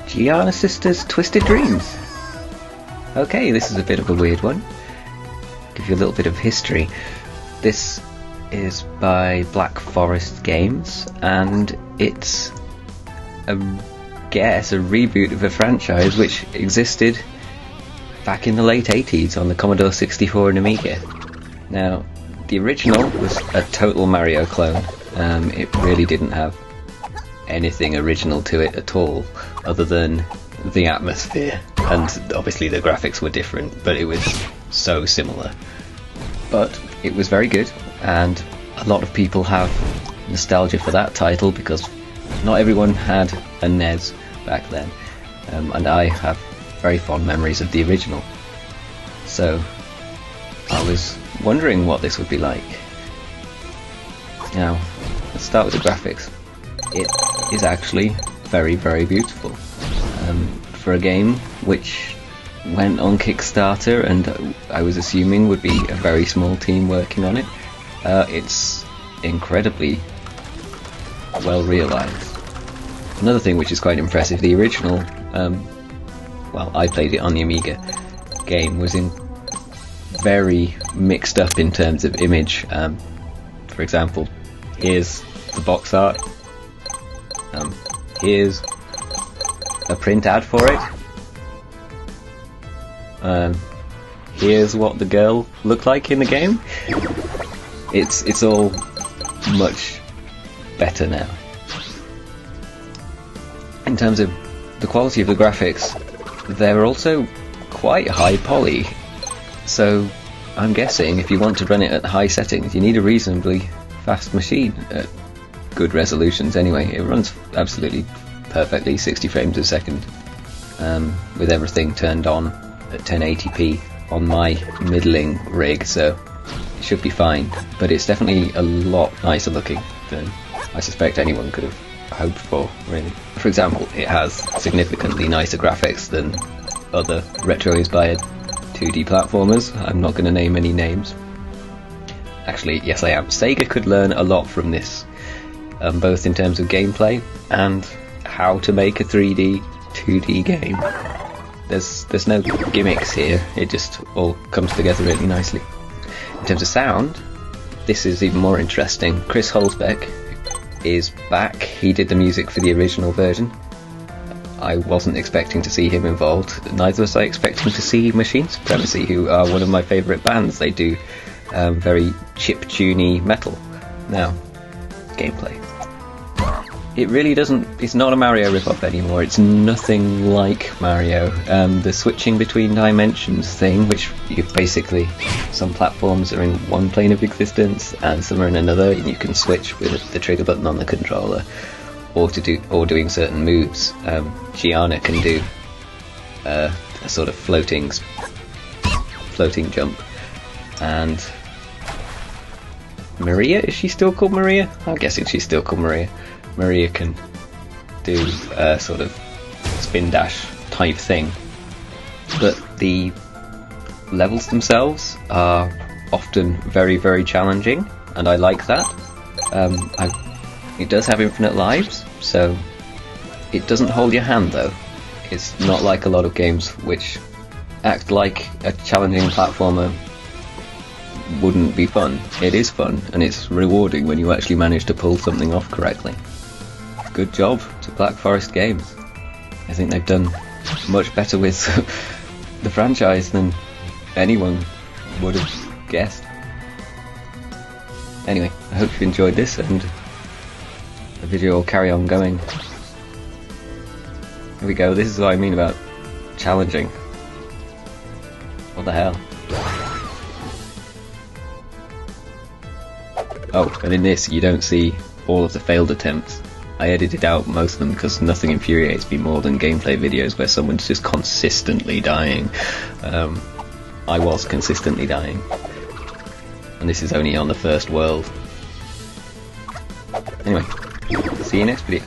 Giana Sisters Twisted Dreams. Okay, this is a bit of a weird one. Give you a little bit of history. This is by Black Forest Games, and it's a reboot of a franchise which existed back in the late 80s on the Commodore 64 and Amiga. Now, the original was a total Mario clone. It really didn't have anything original to it at all, other than the atmosphere, and obviously the graphics were different, but it was so similar. But it was very good, and a lot of people have nostalgia for that title because not everyone had a NES back then, and I have very fond memories of the original. So I was wondering what this would be like. Now, let's start with the graphics. It is actually very, very beautiful. For a game which went on Kickstarter and I was assuming would be a very small team working on it, it's incredibly well realised. Another thing which is quite impressive, the original, well, I played it on the Amiga game, was in very mixed up in terms of image. For example, here's the box art. Here's a print ad for it. Here's what the girl looked like in the game. It's all much better now. In terms of the quality of the graphics, they're also quite high poly. So I'm guessing if you want to run it at high settings, you need a reasonably fast machine at good resolutions anyway. It runs absolutely perfectly, 60 frames a second, with everything turned on at 1080p on my middling rig, so it should be fine. But it's definitely a lot nicer looking than I suspect anyone could have hoped for, really. For example, it has significantly nicer graphics than other retro-inspired 2D platformers. I'm not going to name any names. Actually, yes I am. Sega could learn a lot from this, both in terms of gameplay and how to make a 3D, 2D game. There's no gimmicks here, it just all comes together really nicely. In terms of sound, this is even more interesting. Chris Hulsbeck is back. He did the music for the original version. I wasn't expecting to see him involved, neither was I expecting to see Machine Supremacy, who are one of my favourite bands. They do very chiptune-y metal. Now, gameplay. It really doesn't, it's not a Mario rip-off anymore, it's nothing like Mario. The switching between dimensions thing, which you basically, some platforms are in one plane of existence and some are in another, and you can switch with the trigger button on the controller, or doing certain moves. Giana can do a sort of floating jump, and Maria, is she still called Maria? I'm guessing she's still called Maria. Maria can do a sort of spin dash type thing, but the levels themselves are often very, very challenging, and I like that. It does have infinite lives, so it doesn't hold your hand though. It's not like a lot of games which act like a challenging platformer wouldn't be fun. It is fun, and it's rewarding when you actually manage to pull something off correctly. Good job to Black Forest Games. I think they've done much better with the franchise than anyone would have guessed. Anyway, I hope you enjoyed this, and the video will carry on going. Here we go, this is what I mean about challenging. What the hell? Oh, and in this you don't see all of the failed attempts. I edited out most of them because nothing infuriates me more than gameplay videos where someone's just consistently dying. I was consistently dying. And this is only on the first world. Anyway, see you next video.